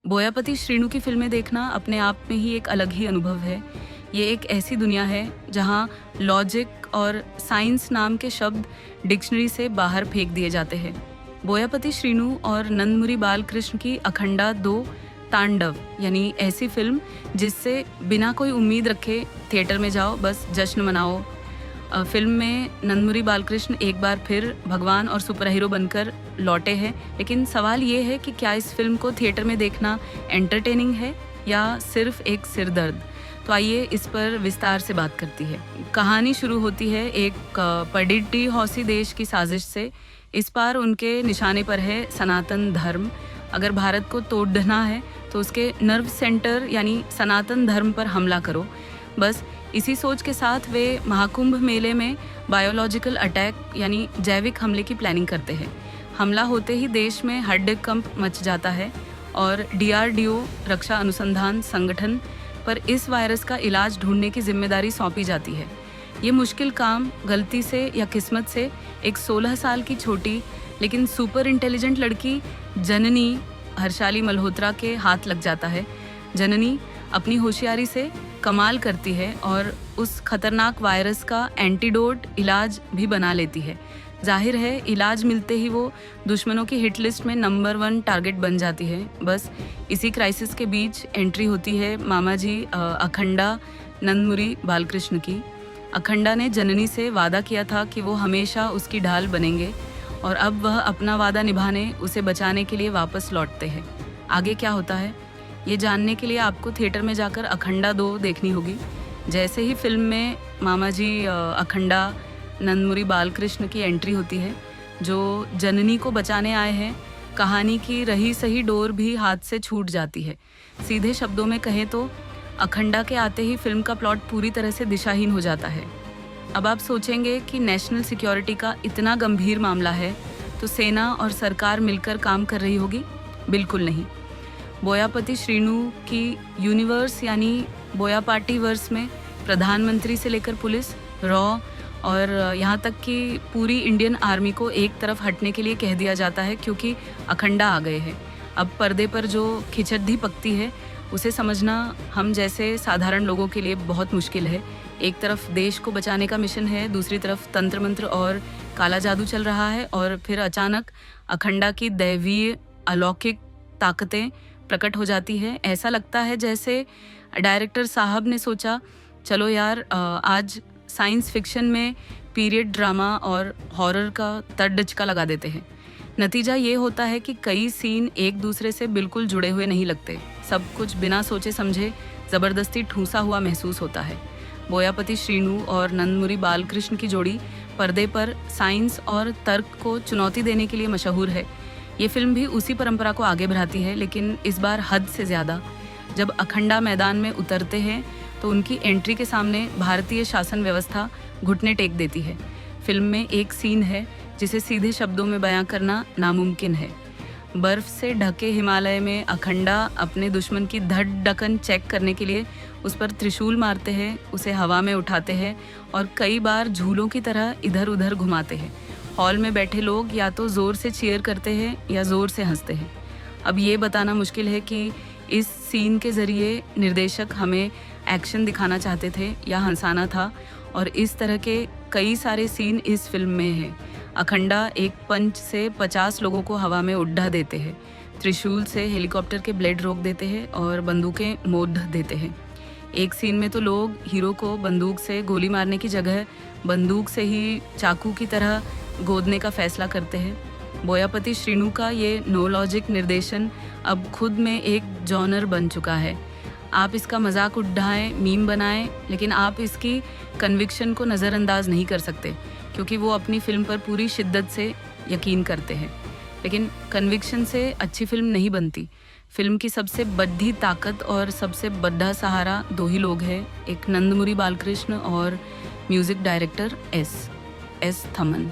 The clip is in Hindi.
बोयापति श्रीनु की फिल्में देखना अपने आप में ही एक अलग ही अनुभव है। ये एक ऐसी दुनिया है जहाँ लॉजिक और साइंस नाम के शब्द डिक्शनरी से बाहर फेंक दिए जाते हैं। बोयापति श्रीनु और नंदमुरी बालकृष्ण की अखंडा 2 तांडव यानी ऐसी फिल्म जिससे बिना कोई उम्मीद रखे थिएटर में जाओ, बस जश्न मनाओ। फिल्म में नंदमुरी बालकृष्ण एक बार फिर भगवान और सुपर हीरो बनकर लौटे हैं, लेकिन सवाल ये है कि क्या इस फिल्म को थिएटर में देखना एंटरटेनिंग है या सिर्फ एक सिरदर्द। तो आइए इस पर विस्तार से बात करती है। कहानी शुरू होती है एक पडिट्टी हौसी देश की साजिश से। इस बार उनके निशाने पर है सनातन धर्म। अगर भारत को तोड़ना है तो उसके नर्व सेंटर यानी सनातन धर्म पर हमला करो। बस इसी सोच के साथ वे महाकुंभ मेले में बायोलॉजिकल अटैक यानी जैविक हमले की प्लानिंग करते हैं। हमला होते ही देश में हड्डकंप मच जाता है और DRDO रक्षा अनुसंधान संगठन पर इस वायरस का इलाज ढूंढने की जिम्मेदारी सौंपी जाती है। ये मुश्किल काम गलती से या किस्मत से एक 16 साल की छोटी लेकिन सुपर इंटेलिजेंट लड़की जननी हर्षाली मल्होत्रा के हाथ लग जाता है। जननी अपनी होशियारी से कमाल करती है और उस खतरनाक वायरस का एंटीडोट इलाज भी बना लेती है। जाहिर है इलाज मिलते ही वो दुश्मनों की हिट लिस्ट में नंबर 1 टारगेट बन जाती है। बस इसी क्राइसिस के बीच एंट्री होती है मामा जी अखंडा नंदमुरी बालकृष्ण की। अखंडा ने जननी से वादा किया था कि वो हमेशा उसकी ढाल बनेंगे और अब वह अपना वादा निभाने, उसे बचाने के लिए वापस लौटते हैं। आगे क्या होता है ये जानने के लिए आपको थिएटर में जाकर अखंडा 2 देखनी होगी। जैसे ही फिल्म में मामा जी अखंडा नंदमुरी बालकृष्ण की एंट्री होती है जो जननी को बचाने आए हैं, कहानी की रही सही डोर भी हाथ से छूट जाती है। सीधे शब्दों में कहें तो अखंडा के आते ही फिल्म का प्लॉट पूरी तरह से दिशाहीन हो जाता है। अब आप सोचेंगे कि नेशनल सिक्योरिटी का इतना गंभीर मामला है तो सेना और सरकार मिलकर काम कर रही होगी? बिल्कुल नहीं। बोयापति श्रीनु की यूनिवर्स यानी बोयापाटी वर्स में प्रधानमंत्री से लेकर पुलिस, रॉ और यहाँ तक कि पूरी इंडियन आर्मी को एक तरफ हटने के लिए कह दिया जाता है क्योंकि अखंडा आ गए हैं। अब पर्दे पर जो खिचड़ी पकती है उसे समझना हम जैसे साधारण लोगों के लिए बहुत मुश्किल है। एक तरफ देश को बचाने का मिशन है, दूसरी तरफ तंत्र मंत्र और काला जादू चल रहा है और फिर अचानक अखंडा की दैवीय अलौकिक ताकतें प्रकट हो जाती है। ऐसा लगता है जैसे डायरेक्टर साहब ने सोचा चलो यार आज साइंस फिक्शन में पीरियड ड्रामा और हॉरर का तड़का लगा देते हैं। नतीजा ये होता है कि कई सीन एक दूसरे से बिल्कुल जुड़े हुए नहीं लगते। सब कुछ बिना सोचे समझे ज़बरदस्ती ठूंसा हुआ महसूस होता है। बोयापति श्रीनु और नंदमुरी बालकृष्ण की जोड़ी पर्दे पर साइंस और तर्क को चुनौती देने के लिए मशहूर है। ये फिल्म भी उसी परंपरा को आगे बढ़ाती है, लेकिन इस बार हद से ज़्यादा। जब अखंडा मैदान में उतरते हैं तो उनकी एंट्री के सामने भारतीय शासन व्यवस्था घुटने टेक देती है। फिल्म में एक सीन है जिसे सीधे शब्दों में बयां करना नामुमकिन है। बर्फ से ढके हिमालय में अखंडा अपने दुश्मन की धड़-ढकन चेक करने के लिए उस पर त्रिशूल मारते हैं, उसे हवा में उठाते हैं और कई बार झूलों की तरह इधर उधर घुमाते हैं। हॉल में बैठे लोग या तो ज़ोर से चीयर करते हैं या ज़ोर से हंसते हैं। अब ये बताना मुश्किल है कि इस सीन के ज़रिए निर्देशक हमें एक्शन दिखाना चाहते थे या हंसाना था, और इस तरह के कई सारे सीन इस फिल्म में हैं। अखंडा एक पंच से 50 लोगों को हवा में उड़ा देते हैं, त्रिशूल से हेलीकॉप्टर के ब्लेड रोक देते हैं और बंदूकें मोड़ देते हैं। एक सीन में तो लोग हीरो को बंदूक से गोली मारने की जगह बंदूक से ही चाकू की तरह गोदने का फैसला करते हैं। बोयापति श्रीनु का ये नो लॉजिक निर्देशन अब खुद में एक जॉनर बन चुका है। आप इसका मजाक उड़ाएं, मीम बनाएं, लेकिन आप इसकी कन्विक्शन को नज़रअंदाज नहीं कर सकते क्योंकि वो अपनी फिल्म पर पूरी शिद्दत से यकीन करते हैं। लेकिन कन्विक्शन से अच्छी फिल्म नहीं बनती। फिल्म की सबसे बड़ी ताकत और सबसे बड़ा सहारा 2 ही लोग हैं, एक नंदमुरी बालकृष्ण और म्यूज़िक डायरेक्टर एस थमन।